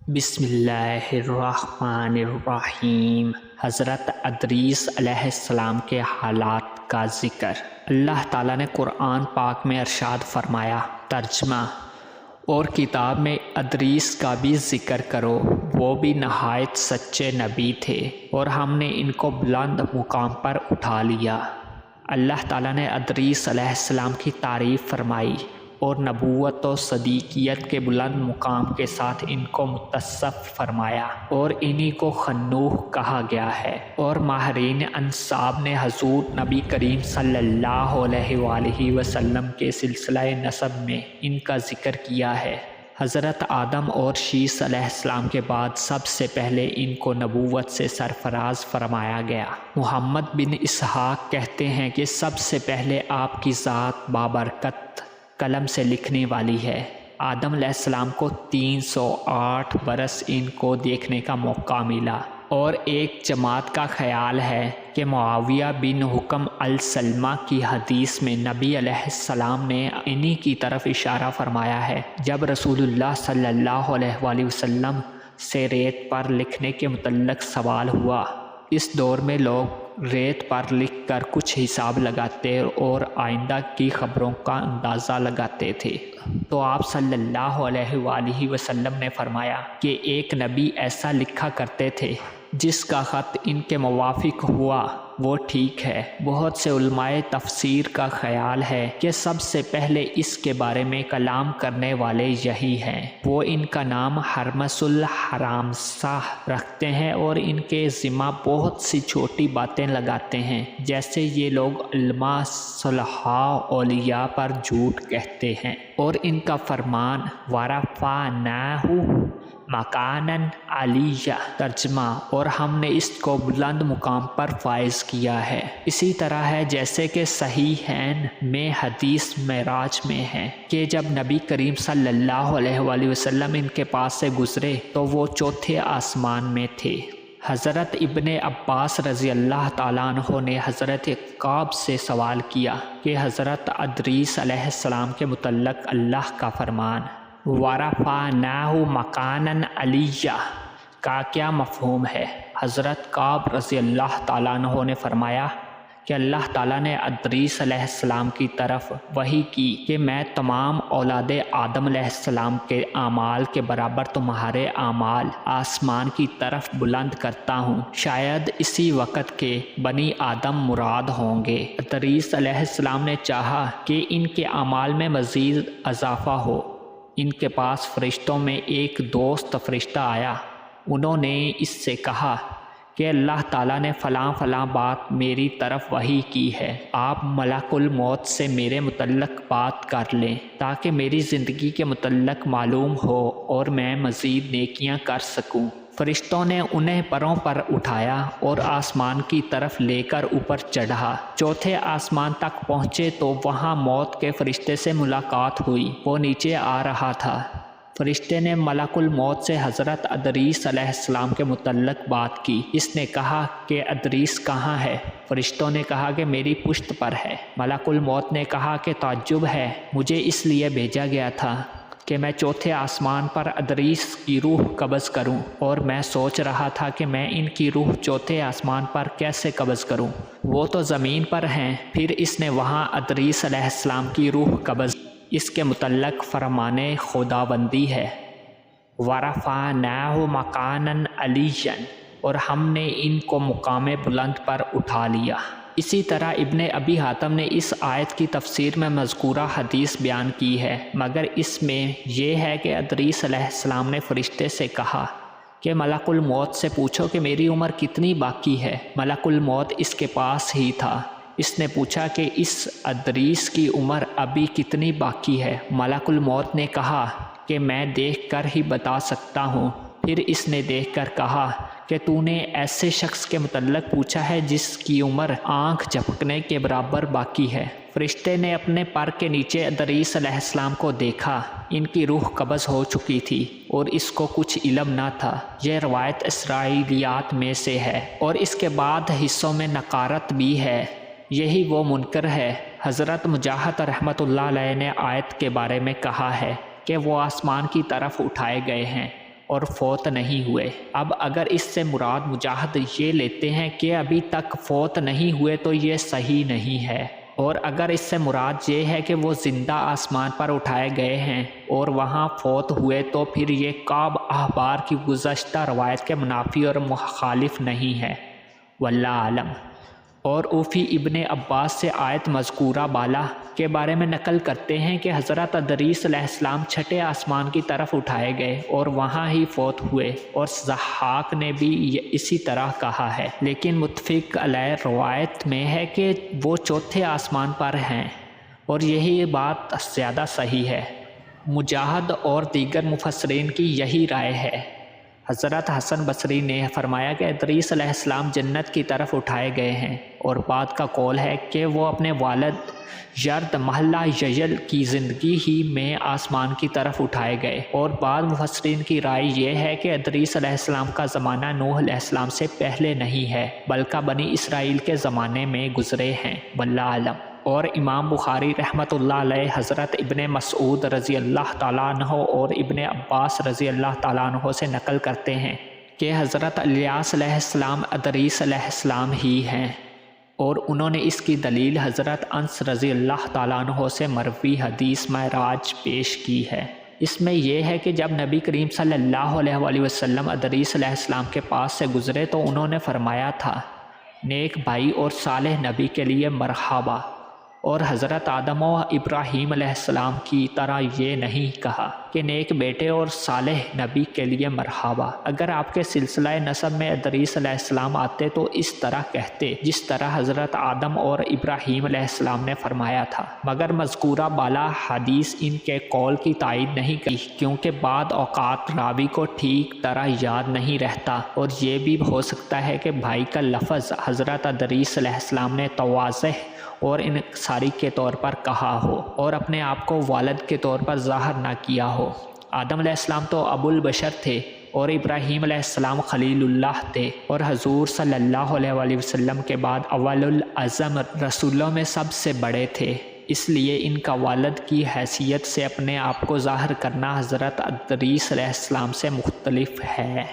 بسم اللہ الرحمن الرحیم۔ حضرت ادریس علیہ السلام کے حالات کا ذکر۔ اللہ تعالیٰ نے قرآن پاک میں ارشاد فرمایا، ترجمہ: اور کتاب میں ادریس کا بھی ذکر کرو، وہ بھی نہایت سچے نبی تھے اور ہم نے ان کو بلند مقام پر اٹھا لیا۔ اللہ تعالیٰ نے ادریس علیہ السلام کی تعریف فرمائی اور نبوت و صدیقیت کے بلند مقام کے ساتھ ان کو متصف فرمایا، اور انہی کو خنوخ کہا گیا ہے۔ اور ماہرین انساب نے حضور نبی کریم صلی اللہ علیہ وآلہ وسلم کے سلسلہ نسب میں ان کا ذکر کیا ہے۔ حضرت آدم اور شیث علیہ السلام کے بعد سب سے پہلے ان کو نبوت سے سرفراز فرمایا گیا۔ محمد بن اسحاق کہتے ہیں کہ سب سے پہلے آپ کی ذات بابرکت قلم سے لکھنے والی ہے۔ آدم علیہ السلام کو 308 برس ان کو دیکھنے کا موقع ملا، اور ایک جماعت کا خیال ہے کہ معاویہ بن حکم السلمہ کی حدیث میں نبی علیہ السلام نے انہی کی طرف اشارہ فرمایا ہے جب رسول اللہ صلی اللہ علیہ وآلہ وسلم سے ریت پر لکھنے کے متعلق سوال ہوا۔ اس دور میں لوگ ریت پر لکھ کر کچھ حساب لگاتے اور آئندہ کی خبروں کا اندازہ لگاتے تھے، تو آپ صلی اللہ علیہ وآلہ وسلم نے فرمایا کہ ایک نبی ایسا لکھا کرتے تھے جس کا خط ان کے موافق ہوا وہ ٹھیک ہے۔ بہت سے علماء تفسیر کا خیال ہے کہ سب سے پہلے اس کے بارے میں کلام کرنے والے یہی ہیں۔ وہ ان کا نام حرمس الحرامسہ رکھتے ہیں اور ان کے ذمہ بہت سی چھوٹی باتیں لگاتے ہیں، جیسے یہ لوگ علماء، صلحاء، اولیاء پر جھوٹ کہتے ہیں، اور ان کا فرمان وَرَفَعْنَاهُ مَكَانًا عَلِيًّا، ترجمہ: اور ہم نے اس کو بلند مقام پر فائز کیا ہے۔ اسی طرح ہے جیسے کہ صحیحین میں حدیث معراج میں ہے کہ جب نبی کریم صلی اللہ علیہ وآلہ وسلم ان کے پاس سے گزرے تو وہ چوتھے آسمان میں تھے۔ حضرت ابن عباس رضی اللہ تعالیٰ عنہ نے حضرت کعب سے سوال کیا کہ حضرت ادریس علیہ السلام کے متعلق اللہ کا فرمان وَرَفَعْنَاهُ مَكَانًا عَلِيًّا کا کیا مفہوم ہے؟ حضرت کعب رضی اللہ تعالیٰ عنہ نے فرمایا کہ اللہ تعالیٰ نے ادریس علیہ السلام کی طرف وحی کی کہ میں تمام اولاد آدم علیہ السلام کے اعمال کے برابر تمہارے اعمال آسمان کی طرف بلند کرتا ہوں، شاید اسی وقت کے بنی آدم مراد ہوں گے۔ ادریس علیہ السلام نے چاہا کہ ان کے اعمال میں مزید اضافہ ہو۔ ان کے پاس فرشتوں میں ایک دوست فرشتہ آیا۔ انہوں نے اس سے کہا کہ اللہ تعالیٰ نے فلاں فلاں بات میری طرف وحی کی ہے، آپ ملک الموت سے میرے متعلق بات کر لیں تاکہ میری زندگی کے متعلق معلوم ہو اور میں مزید نیکیاں کر سکوں۔ فرشتوں نے انہیں پروں پر اٹھایا اور آسمان کی طرف لے کر اوپر چڑھا۔ چوتھے آسمان تک پہنچے تو وہاں موت کے فرشتے سے ملاقات ہوئی۔ وہ نیچے آ رہا تھا۔ فرشتے نے ملک الموت سے حضرت ادریس علیہ السلام کے متعلق بات کی۔ اس نے کہا کہ ادریس کہاں ہے؟ فرشتوں نے کہا کہ میری پشت پر ہے۔ ملک الموت نے کہا کہ تعجب ہے، مجھے اس لیے بھیجا گیا تھا کہ میں چوتھے آسمان پر ادریس کی روح قبض کروں، اور میں سوچ رہا تھا کہ میں ان کی روح چوتھے آسمان پر کیسے قبض کروں، وہ تو زمین پر ہیں۔ پھر اس نے وہاں ادریس علیہ السلام کی روح قبض کی۔ اس کے متعلق فرمان خداوندی ہے وَرَفَعْنَاهُ مَكَانًا عَلِيًّا، اور ہم نے ان کو مقام بلند پر اٹھا لیا۔ اسی طرح ابن ابی حاتم نے اس آیت کی تفسیر میں مذکورہ حدیث بیان کی ہے، مگر اس میں یہ ہے کہ ادریس علیہ السلام نے فرشتے سے کہا کہ ملک الموت سے پوچھو کہ میری عمر کتنی باقی ہے۔ ملک الموت اس کے پاس ہی تھا۔ اس نے پوچھا کہ اس ادریس کی عمر ابھی کتنی باقی ہے؟ ملک الموت نے کہا کہ میں دیکھ کر ہی بتا سکتا ہوں۔ پھر اس نے دیکھ کر کہا کہ تو نے ایسے شخص کے متعلق پوچھا ہے جس کی عمر آنکھ جھپکنے کے برابر باقی ہے۔ فرشتے نے اپنے پر کے نیچے ادریس علیہ السلام کو دیکھا۔ ان کی روح قبض ہو چکی تھی اور اس کو کچھ علم نہ تھا۔ یہ روایت اسرائیلیات میں سے ہے اور اس کے بعد حصوں میں نقارت بھی ہے۔ یہی وہ منکر ہے۔ حضرت مجاہد رحمۃ اللہ علیہ نے آیت کے بارے میں کہا ہے کہ وہ آسمان کی طرف اٹھائے گئے ہیں، اور فوت نہیں ہوئے۔ اب اگر اس سے مراد مجاہد یہ لیتے ہیں کہ ابھی تک فوت نہیں ہوئے تو یہ صحیح نہیں ہے، اور اگر اس سے مراد یہ ہے کہ وہ زندہ آسمان پر اٹھائے گئے ہیں اور وہاں فوت ہوئے تو پھر یہ کعب احبار کی گزشتہ روایت کے منافی اور مخالف نہیں ہے، واللہ عالم۔ اور اوفی ابن عباس سے آیت مذکورہ بالا کے بارے میں نقل کرتے ہیں کہ حضرت ادریس علیہ السلام چھٹے آسمان کی طرف اٹھائے گئے اور وہاں ہی فوت ہوئے، اور ضحاک نے بھی اسی طرح کہا ہے، لیکن متفق علیہ روایت میں ہے کہ وہ چوتھے آسمان پر ہیں، اور یہی بات زیادہ صحیح ہے۔ مجاہد اور دیگر مفسرین کی یہی رائے ہے۔ حضرت حسن بصری نے فرمایا کہ ادریس علیہ السلام جنت کی طرف اٹھائے گئے ہیں، اور بعد کا قول ہے کہ وہ اپنے والد یرد محلہ یجل کی زندگی ہی میں آسمان کی طرف اٹھائے گئے، اور بعض مفسرین کی رائے یہ ہے کہ ادریس علیہ السلام کا زمانہ نوح علیہ السلام سے پہلے نہیں ہے بلکہ بنی اسرائیل کے زمانے میں گزرے ہیں، واللہ عالم۔ اور امام بخاری رحمۃ اللہ علیہ حضرت ابن مسعود رضی اللہ تعالیٰ عنہ اور ابن عباس رضی اللہ تعالیٰ عنہ سے نقل کرتے ہیں کہ حضرت الیاس علیہ السلام ادریس علیہ السلام ہی ہیں، اور انہوں نے اس کی دلیل حضرت انس رضی اللہ تعالیٰ عنہ سے مروی حدیث معراج پیش کی ہے۔ اس میں یہ ہے کہ جب نبی کریم صلی اللہ علیہ وآلہ وسلم ادریس علیہ السلام کے پاس سے گزرے تو انہوں نے فرمایا تھا، نیک بھائی اور صالح نبی کے لیے مرحبا، اور حضرت آدم و ابراہیم علیہ السلام کی طرح یہ نہیں کہا کہ نیک بیٹے اور صالح نبی کے لیے مرحبا۔ اگر آپ کے سلسلہ نسب میں ادریس علیہ السلام آتے تو اس طرح کہتے جس طرح حضرت آدم اور ابراہیم علیہ السلام نے فرمایا تھا، مگر مذکورہ بالا حدیث ان کے قول کی تائید نہیں کی، کیونکہ بعض اوقات راوی کو ٹھیک طرح یاد نہیں رہتا، اور یہ بھی ہو سکتا ہے کہ بھائی کا لفظ حضرت ادریس علیہ السلام نے تواضع اور انکساری کے طور پر کہا ہو اور اپنے آپ کو والد کے طور پر ظاہر نہ کیا ہو۔ آدم علیہ السلام تو ابو البشر تھے، اور ابراہیم علیہ السلام خلیل اللہ تھے، اور حضور صلی اللہ علیہ وآلہ وسلم کے بعد اول العظم رسولوں میں سب سے بڑے تھے، اس لیے ان کا والد کی حیثیت سے اپنے آپ کو ظاہر کرنا حضرت ادریس علیہ السلام سے مختلف ہے۔